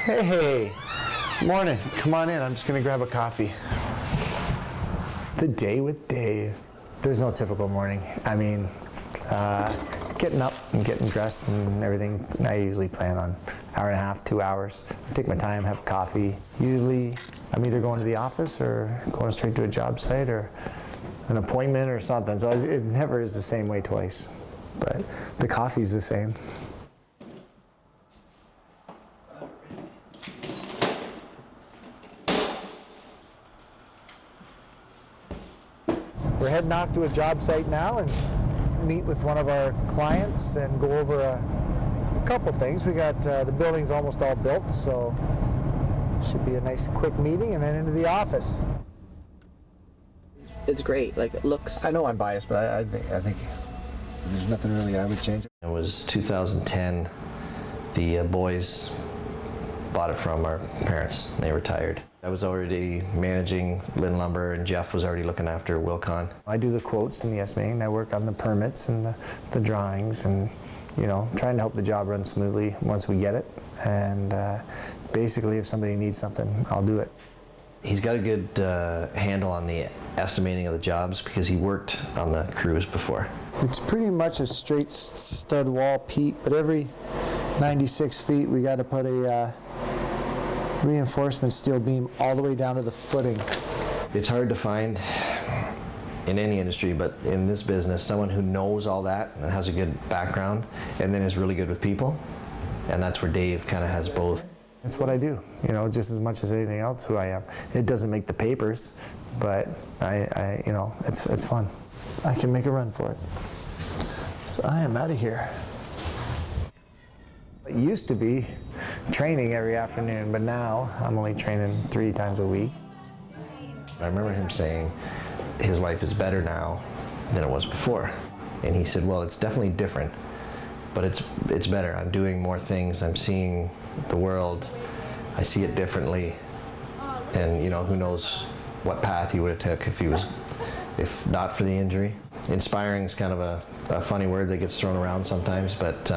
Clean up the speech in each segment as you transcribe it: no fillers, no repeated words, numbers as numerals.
Hey, morning. Come on in. I'm just going to grab a coffee. The day with Dave. There's no typical morning. I mean, getting up and getting dressed and everything, I usually plan on hour and a half, 2 hours. I take my time, have coffee. Usually, I'm either going to the office or going straight to a job site or an appointment or something. So it never is the same way twice. But the coffee's the same. We're heading off to a job site now and meet with one of our clients and go over a couple things. We got the building's almost all built, so should be a nice quick meeting and then into the office. It's great. Like, it looks. I know I'm biased, but I think there's nothing really I would change. It was 2010. The boys bought it from our parents. They retired. I was already managing Lynn Lumber, and Jeff was already looking after Wilcon. I do the quotes and the estimating. I work on the permits and the drawings, and trying to help the job run smoothly once we get it. And basically, if somebody needs something, I'll do it. He's got a good handle on the estimating of the jobs because he worked on the crews before. It's pretty much a straight stud wall, Pete, but every 96 feet we got to put a reinforcement steel beam all the way down to the footing. It's hard to find in any industry, but in this business, someone who knows all that and has a good background and then is really good with people. And that's where Dave kind of has both. It's what I do, just as much as anything else who I am. It doesn't make the papers, but it's fun. I can make a run for it. So I am out of here. It used to be training every afternoon, but now I'm only training 3 times a week. I remember him saying his life is better now than it was before. And he said, well, it's definitely different, but it's better. I'm doing more things. I'm seeing the world. I see it differently. And who knows what path he would have took if not for the injury. Inspiring is kind of a funny word that gets thrown around sometimes, but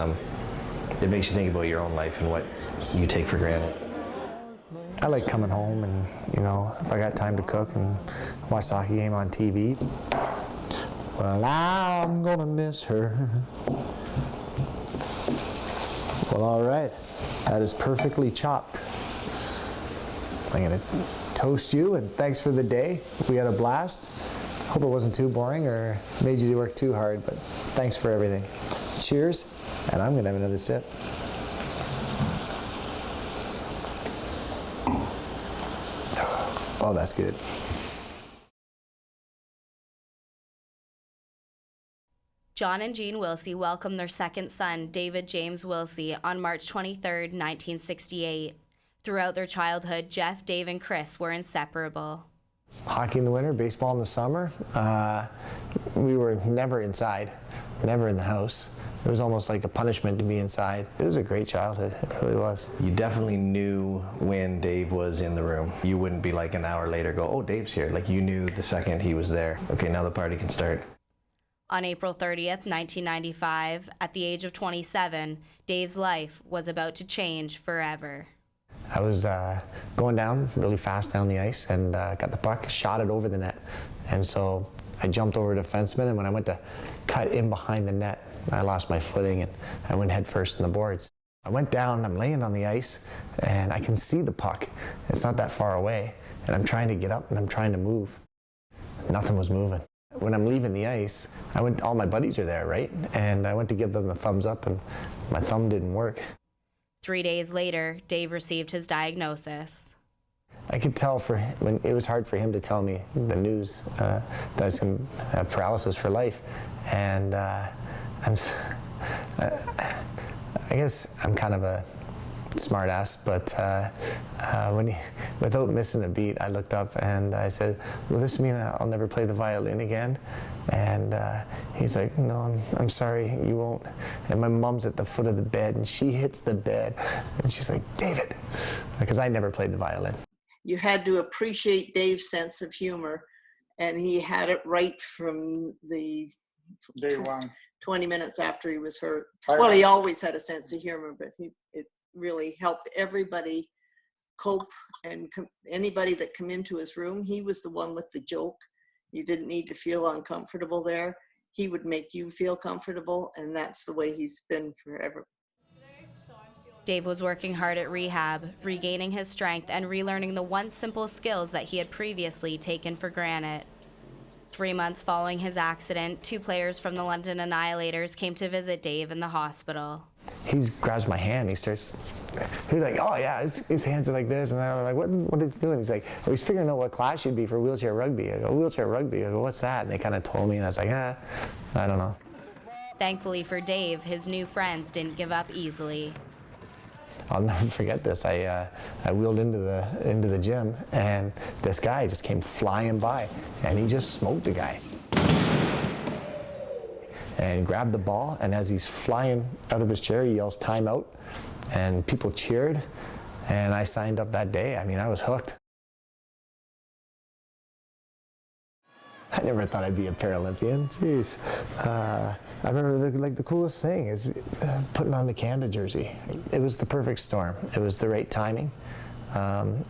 it makes you think about your own life and what you take for granted. I like coming home and, if I got time to cook and watch the hockey game on TV, well, I'm gonna miss her. Well, all right, that is perfectly chopped. I'm gonna toast you and thanks for the day. We had a blast. Hope it wasn't too boring or made you work too hard, but thanks for everything. Cheers, and I'm gonna have another sip. Oh, that's good. John and Jean Wilsey welcomed their second son, David James Wilsey, on March 23, 1968. Throughout their childhood, Jeff, Dave, and Chris were inseparable. Hockey in the winter, baseball in the summer. We were never inside, never in the house. It was almost like a punishment to be inside. It was a great childhood, it really was. You definitely knew when Dave was in the room. You wouldn't be like an hour later go, oh, Dave's here. Like you knew the second he was there. Okay, now the party can start. On April 30th, 1995, at the age of 27, Dave's life was about to change forever. I was going down really fast down the ice and got the puck, shot it over the net. And so I jumped over the defenseman, and when I went to cut in behind the net, I lost my footing and I went head first in the boards. I went down, I'm laying on the ice, and I can see the puck. It's not that far away, and I'm trying to get up and I'm trying to move. Nothing was moving. When I'm leaving the ice, all my buddies are there, right? And I went to give them the thumbs up and my thumb didn't work. 3 days later, Dave received his diagnosis. I could tell when it was hard for him to tell me the news that I was going to have paralysis for life. And I guess I'm kind of a smart ass, but without missing a beat, I looked up and I said, will this mean I'll never play the violin again? And he's like, no, I'm sorry, you won't. And my mom's at the foot of the bed and she hits the bed and she's like, David, because I never played the violin. You had to appreciate Dave's sense of humor, and he had it right from the day one. 20 minutes after he was hurt. Well, he always had a sense of humor, but it really helped everybody cope, and anybody that come into his room, he was the one with the joke. You didn't need to feel uncomfortable there. He would make you feel comfortable, and that's the way he's been forever. Dave was working hard at rehab, regaining his strength and relearning the once simple skills that he had previously taken for granted. 3 months following his accident, 2 players from the London Annihilators came to visit Dave in the hospital. He grabs my hand, he's like, oh yeah, his hands are like this, and I'm like, what is he doing? He's like, oh, he's figuring out what class you'd be for wheelchair rugby. I go, wheelchair rugby? I go, what's that? And they kind of told me, and I was like, I don't know. Thankfully for Dave, his new friends didn't give up easily. I'll never forget this. I wheeled into the gym, and this guy just came flying by, and he just smoked the guy. And grabbed the ball, and as he's flying out of his chair, he yells timeout, and people cheered, and I signed up that day. I mean, I was hooked. I never thought I'd be a Paralympian. Jeez. I remember the coolest thing is putting on the Canada jersey. It was the perfect storm. It was the right timing.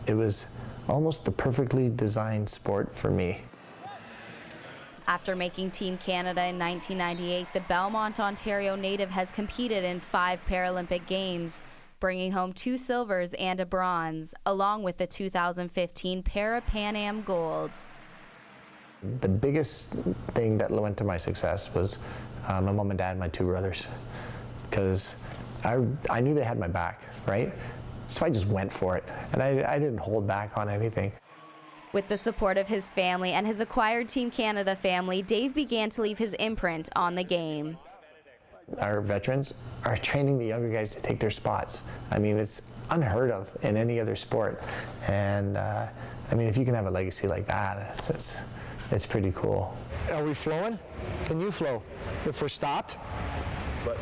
It was almost the perfectly designed sport for me. After making Team Canada in 1998, the Belmont, Ontario native has competed in 5 Paralympic Games, bringing home 2 silvers and a bronze, along with the 2015 Para-Pan Am gold. The biggest thing that went to my success was my mom and dad and my 2 brothers, because I knew they had my back, right? So I just went for it, and I didn't hold back on anything. With the support of his family and his acquired Team Canada family, Dave began to leave his imprint on the game. Our veterans are training the younger guys to take their spots. I mean, it's unheard of in any other sport. And I mean, if you can have a legacy like that, it's pretty cool. Are we flowing? Then you flow. If we're stopped,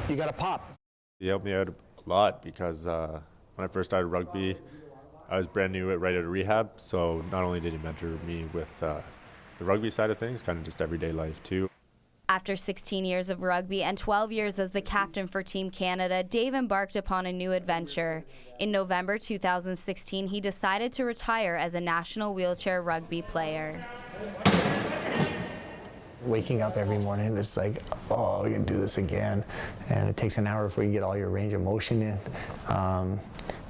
you gotta pop. He helped me out a lot because when I first started rugby, I was brand new right out of rehab, so not only did he mentor me with the rugby side of things, kind of just everyday life too. After 16 years of rugby and 12 years as the captain for Team Canada, Dave embarked upon a new adventure. In November 2016, he decided to retire as a national wheelchair rugby player. Waking up every morning, it's like, oh, we're gonna do this again. And it takes an hour before you get all your range of motion in.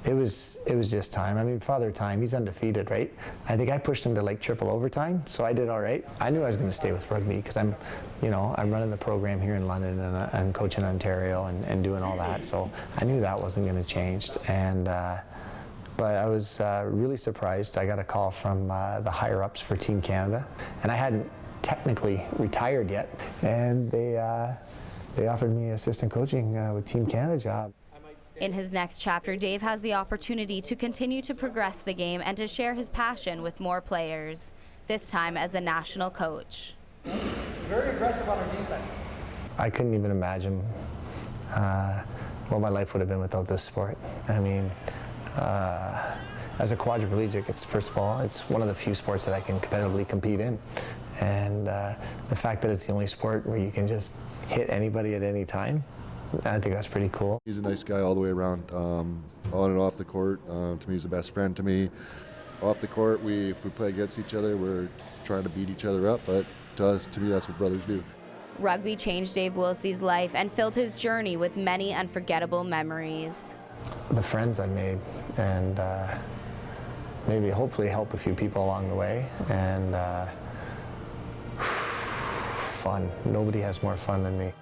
It was just time. I mean, Father Time, he's undefeated, right? I think I pushed him to like triple overtime, so I did all right. I knew I was gonna stay with rugby because I'm running the program here in London, and I'm coaching Ontario and doing all that. So I knew that wasn't gonna change. And but I was really surprised. I got a call from the higher ups for Team Canada, and I hadn't technically retired yet, and they offered me assistant coaching with Team Canada job. In his next chapter, Dave has the opportunity to continue to progress the game and to share his passion with more players, this time as a national coach. Very aggressive on our defense. I couldn't even imagine what my life would have been without this sport. I mean, as a quadriplegic, first of all, it's one of the few sports that I can competitively compete in. And the fact that it's the only sport where you can just hit anybody at any time, I think that's pretty cool. He's a nice guy all the way around, on and off the court. To me, he's the best friend to me. Off the court, if we play against each other, we're trying to beat each other up, but to me, that's what brothers do. Rugby changed Dave Wilsey's life and filled his journey with many unforgettable memories. The friends I made, and maybe hopefully help a few people along the way, and fun. Nobody has more fun than me.